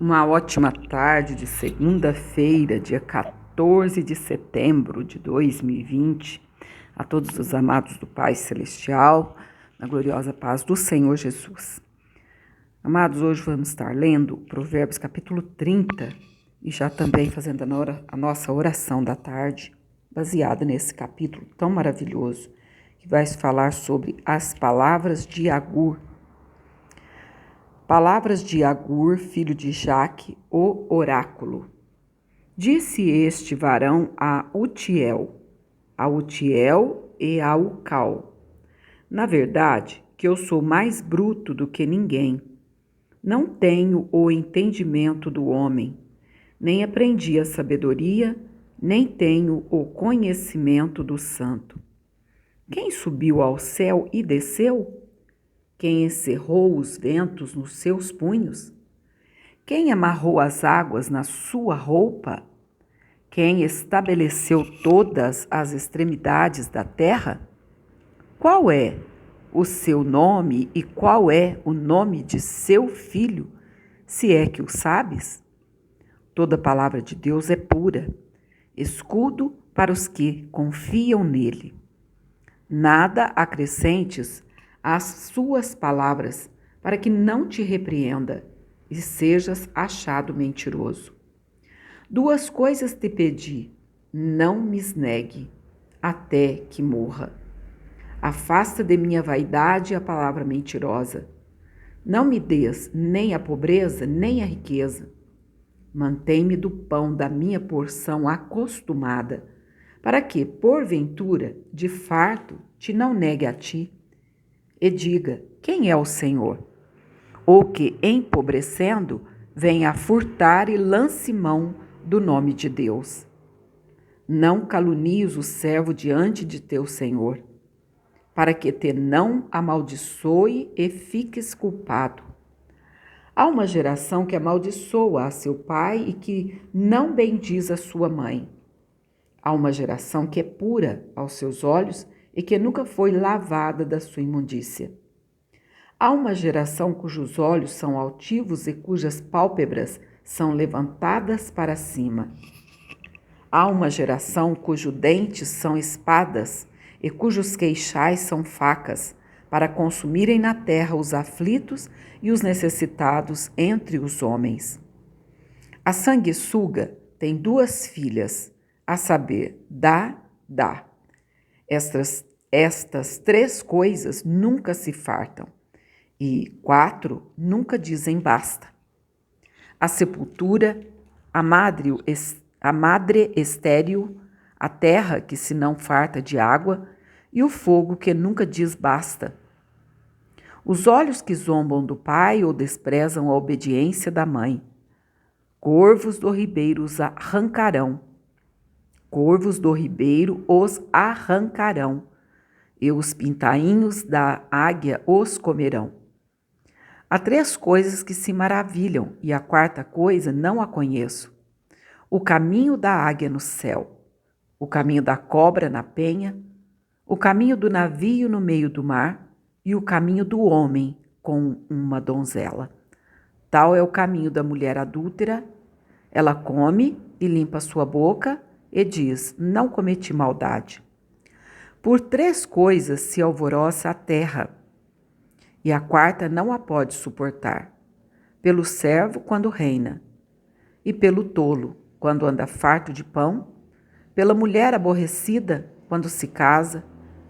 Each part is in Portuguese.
Uma ótima tarde de segunda-feira, dia 14 de setembro de 2020, a todos os amados do Pai Celestial, na gloriosa paz do Senhor Jesus. Amados, hoje vamos estar lendo Provérbios capítulo 30 e já também fazendo a nossa oração da tarde, baseada nesse capítulo tão maravilhoso, que vai falar sobre as palavras de Agur. Palavras de Agur, filho de Jaque, o oráculo. Disse este varão a Utiel e a Ucal: na verdade, que eu sou mais bruto do que ninguém. Não tenho o entendimento do homem, nem aprendi a sabedoria, nem tenho o conhecimento do santo. Quem subiu ao céu e desceu? Quem encerrou os ventos nos seus punhos? Quem amarrou as águas na sua roupa? Quem estabeleceu todas as extremidades da terra? Qual é o seu nome e qual é o nome de seu filho, se é que o sabes? Toda palavra de Deus é pura, escudo para os que confiam nele. Nada acrescentes às suas palavras, para que não te repreenda e sejas achado mentiroso. Duas coisas te pedi, não me negue, até que morra. Afasta de minha vaidade a palavra mentirosa. Não me des nem a pobreza, nem a riqueza. Mantém-me do pão da minha porção acostumada, para que, porventura, de farto, te não negue a ti. E diga, quem é o Senhor? Ou que, empobrecendo, venha a furtar e lance mão do nome de Deus. Não calunies o servo diante de teu Senhor, para que te não amaldiçoe e fiques culpado. Há uma geração que amaldiçoa a seu pai e que não bendiz a sua mãe. Há uma geração que é pura aos seus olhos e que nunca foi lavada da sua imundícia. Há uma geração cujos olhos são altivos e cujas pálpebras são levantadas para cima. Há uma geração cujos dentes são espadas e cujos queixais são facas, para consumirem na terra os aflitos e os necessitados entre os homens. A sanguessuga tem duas filhas, a saber, Dá. Estas três coisas nunca se fartam, e 4 nunca dizem basta. A sepultura, a madre estéril, a terra que se não farta de água, e o fogo que nunca diz basta. Os olhos que zombam do pai ou desprezam a obediência da mãe. Corvos do ribeiro os arrancarão. Corvos do ribeiro os arrancarão, e os pintainhos da águia os comerão. Há 3 coisas que se maravilham, e a 4ª coisa não a conheço. O caminho da águia no céu, o caminho da cobra na penha, o caminho do navio no meio do mar, e o caminho do homem com uma donzela. Tal é o caminho da mulher adúltera. Ela come e limpa sua boca e diz, não cometi maldade. Por 3 coisas se alvoroça a terra, e a 4ª não a pode suportar. Pelo servo quando reina, e pelo tolo quando anda farto de pão, pela mulher aborrecida quando se casa,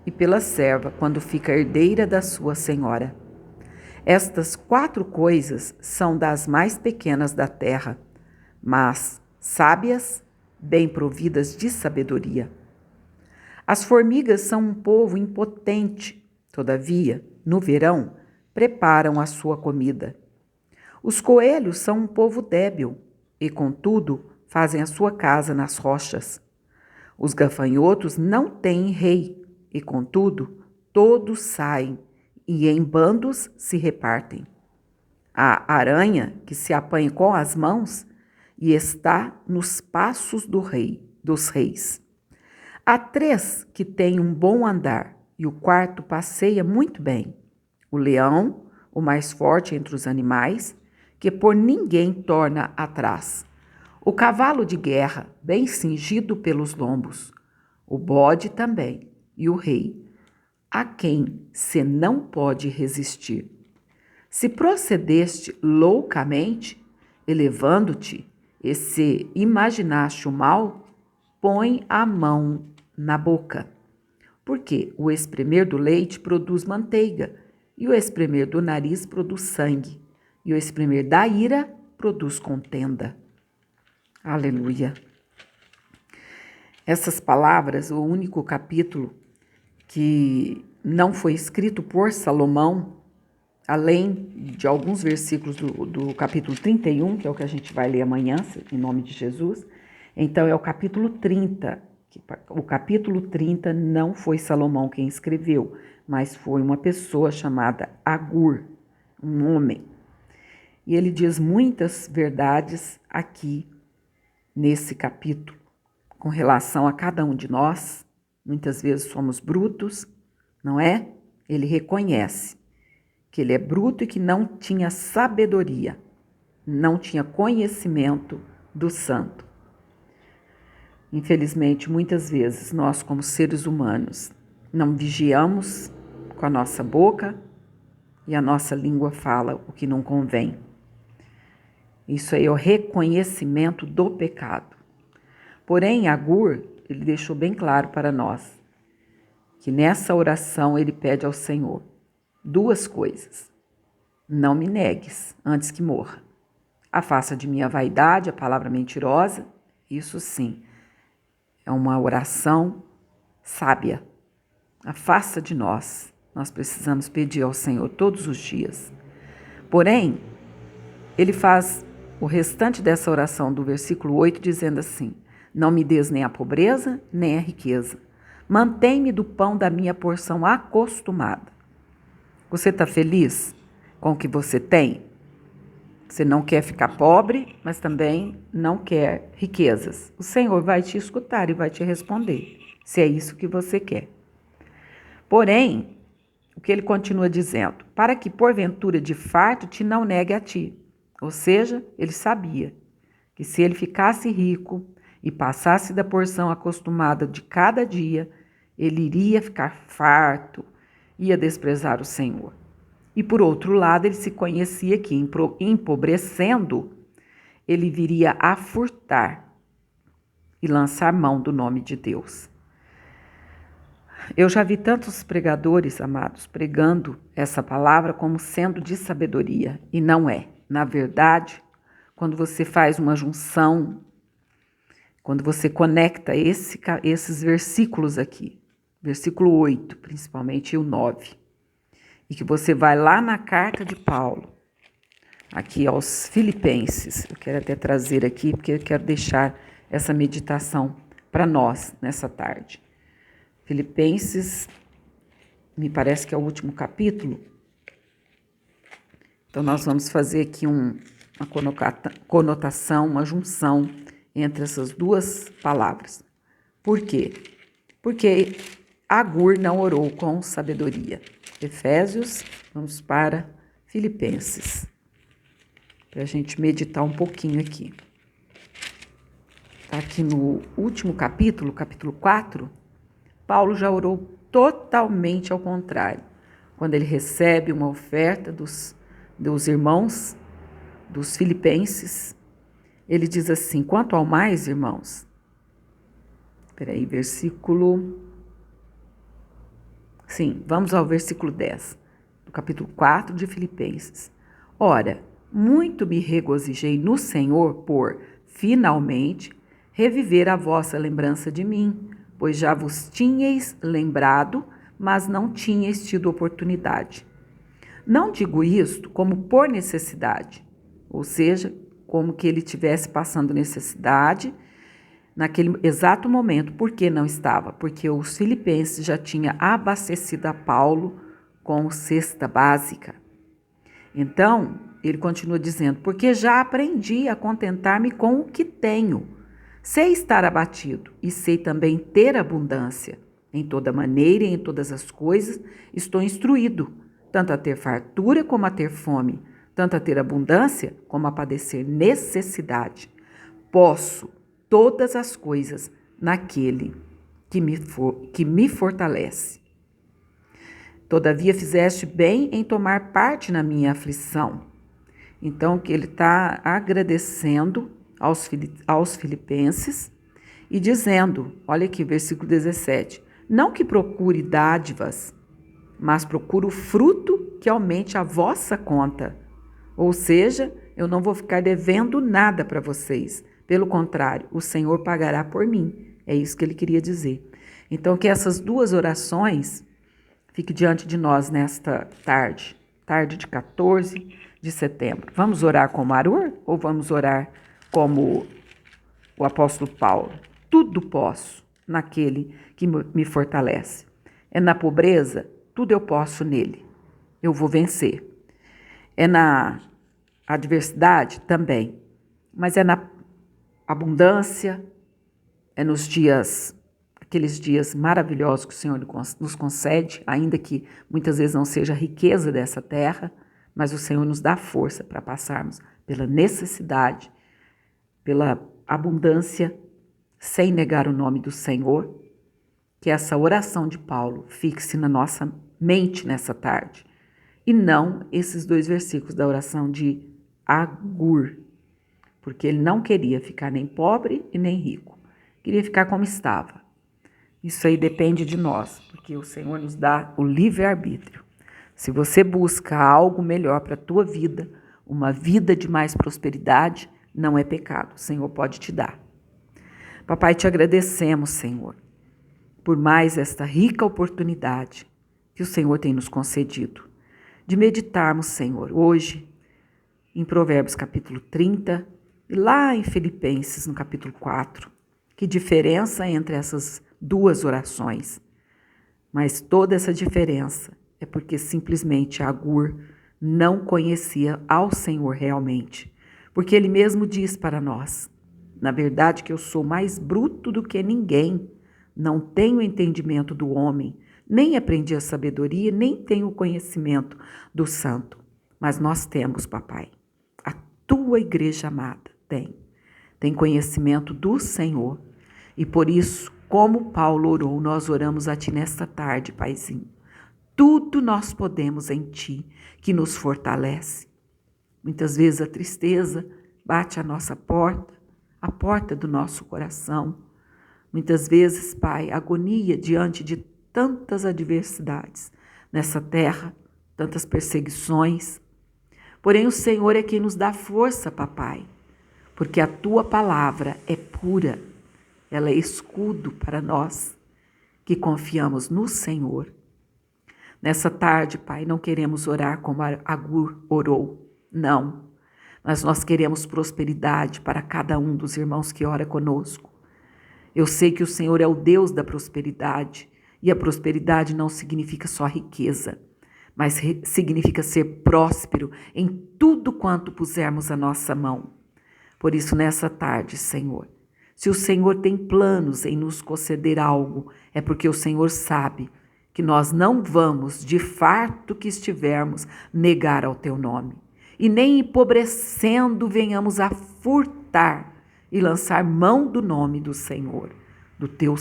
e pela serva quando fica herdeira da sua senhora. Estas 4 coisas são das mais pequenas da terra, mas sábias, bem providas de sabedoria. As formigas são um povo impotente, todavia, no verão, preparam a sua comida. Os coelhos são um povo débil, e, contudo, fazem a sua casa nas rochas. Os gafanhotos não têm rei, e, contudo, todos saem, e em bandos se repartem. A aranha que se apanha com as mãos e está nos passos dos reis. Há 3 que têm um bom andar, e o 4º passeia muito bem. O leão, o mais forte entre os animais, que por ninguém torna atrás. O cavalo de guerra, bem cingido pelos lombos, o bode também, e o rei, a quem se não pode resistir. Se procedeste loucamente, elevando-te, e se imaginaste o mal, põe a mão na boca. Porque o espremer do leite produz manteiga, e o espremer do nariz produz sangue, e o espremer da ira produz contenda. Aleluia. Essas palavras, o único capítulo que não foi escrito por Salomão, além de alguns versículos do capítulo 31, que é o que a gente vai ler amanhã, em nome de Jesus. Então, é o capítulo 30. O capítulo 30 não foi Salomão quem escreveu, mas foi uma pessoa chamada Agur, um homem. E ele diz muitas verdades aqui nesse capítulo, com relação a cada um de nós. Muitas vezes somos brutos, não é? Ele reconhece que ele é bruto e que não tinha sabedoria, não tinha conhecimento do santo. Infelizmente, muitas vezes, nós como seres humanos, não vigiamos com a nossa boca e a nossa língua fala o que não convém. Isso aí é o reconhecimento do pecado. Porém, Agur, ele deixou bem claro para nós que nessa oração ele pede ao Senhor duas coisas. Não me negues antes que morra. Afasta de mim a vaidade, a palavra mentirosa. Isso sim, é uma oração sábia. Afasta de nós. Nós precisamos pedir ao Senhor todos os dias. Porém, ele faz o restante dessa oração do versículo 8 dizendo assim: não me des nem a pobreza, nem a riqueza. Mantém-me do pão da minha porção acostumada. Você está feliz com o que você tem? Você não quer ficar pobre, mas também não quer riquezas. O Senhor vai te escutar e vai te responder, se é isso que você quer. Porém, o que ele continua dizendo? Para que porventura de farto te não negue a ti. Ou seja, ele sabia que se ele ficasse rico e passasse da porção acostumada de cada dia, ele iria ficar farto, ia desprezar o Senhor. E por outro lado, ele se conhecia que, empobrecendo, ele viria a furtar e lançar mão do nome de Deus. Eu já vi tantos pregadores, amados, pregando essa palavra como sendo de sabedoria, e não é. Na verdade, quando você faz uma junção, quando você conecta esses versículos aqui, versículo 8, principalmente, e o 9, e que você vai lá na carta de Paulo, aqui aos Filipenses, eu quero até trazer aqui, porque eu quero deixar essa meditação para nós nessa tarde. Filipenses, me parece que é o último capítulo. Então, nós vamos fazer aqui uma conotação, uma junção entre essas duas palavras. Por quê? Porque Agur não orou com sabedoria. Efésios, vamos para Filipenses, para a gente meditar um pouquinho aqui. Está aqui no último capítulo, capítulo 4, Paulo já orou totalmente ao contrário. Quando ele recebe uma oferta dos irmãos, dos filipenses, ele diz assim: quanto ao mais, irmãos, vamos ao versículo 10, do capítulo 4 de Filipenses. Ora, muito me regozijei no Senhor por, finalmente, reviver a vossa lembrança de mim, pois já vos tinhais lembrado, mas não tinhais tido oportunidade. Não digo isto como por necessidade, ou seja, como que ele estivesse passando necessidade naquele exato momento. Por que não estava? Porque os filipenses já tinham abastecido a Paulo com cesta básica. Então, ele continua dizendo: porque já aprendi a contentar-me com o que tenho. Sei estar abatido e sei também ter abundância. Em toda maneira e em todas as coisas estou instruído, tanto a ter fartura como a ter fome, tanto a ter abundância como a padecer necessidade. Posso todas as coisas naquele que me fortalece. Todavia fizeste bem em tomar parte na minha aflição. Então, que ele está agradecendo aos filipenses e dizendo, olha aqui, versículo 17, não que procure dádivas, mas procure o fruto que aumente a vossa conta. Ou seja, eu não vou ficar devendo nada para vocês. Pelo contrário, o Senhor pagará por mim. É isso que ele queria dizer. Então, que essas duas orações fiquem diante de nós nesta tarde de 14 de setembro. Vamos orar como Arur ou vamos orar como o apóstolo Paulo? Tudo posso naquele que me fortalece. É na pobreza, tudo eu posso nele. Eu vou vencer. É na adversidade também, mas é na abundância, é nos dias, aqueles dias maravilhosos que o Senhor nos concede, ainda que muitas vezes não seja a riqueza dessa terra, mas o Senhor nos dá força para passarmos pela necessidade, pela abundância, sem negar o nome do Senhor. Que essa oração de Paulo fixe na nossa mente nessa tarde, e não esses 2 versículos da oração de Agur, porque ele não queria ficar nem pobre e nem rico, queria ficar como estava. Isso aí depende de nós, porque o Senhor nos dá o livre-arbítrio. Se você busca algo melhor para a tua vida, uma vida de mais prosperidade, não é pecado, o Senhor pode te dar. Papai, te agradecemos, Senhor, por mais esta rica oportunidade que o Senhor tem nos concedido, de meditarmos, Senhor, hoje em Provérbios capítulo 30 e lá em Filipenses no capítulo 4. Que diferença entre essas duas orações. Mas toda essa diferença é porque simplesmente Agur não conhecia ao Senhor realmente. Porque ele mesmo diz para nós, na verdade que eu sou mais bruto do que ninguém, não tenho entendimento do homem, nem aprendi a sabedoria, nem tenho o conhecimento do santo. Mas nós temos, papai, a tua igreja amada tem conhecimento do Senhor. E por isso, como Paulo orou, nós oramos a ti nesta tarde, paizinho. Tudo nós podemos em ti, que nos fortalece. Muitas vezes a tristeza bate à nossa porta, a porta do nosso coração. Muitas vezes, Pai, agonia diante de tantas adversidades nessa terra, tantas perseguições. Porém, o Senhor é quem nos dá força, papai, porque a tua palavra é pura, ela é escudo para nós que confiamos no Senhor. Nessa tarde, Pai, não queremos orar como Agur orou, não, mas nós queremos prosperidade para cada um dos irmãos que ora conosco. Eu sei que o Senhor é o Deus da prosperidade, e a prosperidade não significa só riqueza, mas significa ser próspero em tudo quanto pusermos a nossa mão. Por isso, nessa tarde, Senhor, se o Senhor tem planos em nos conceder algo, é porque o Senhor sabe que nós não vamos, de farto que estivermos, negar ao teu nome. E nem empobrecendo venhamos a furtar e lançar mão do nome do Senhor, do teu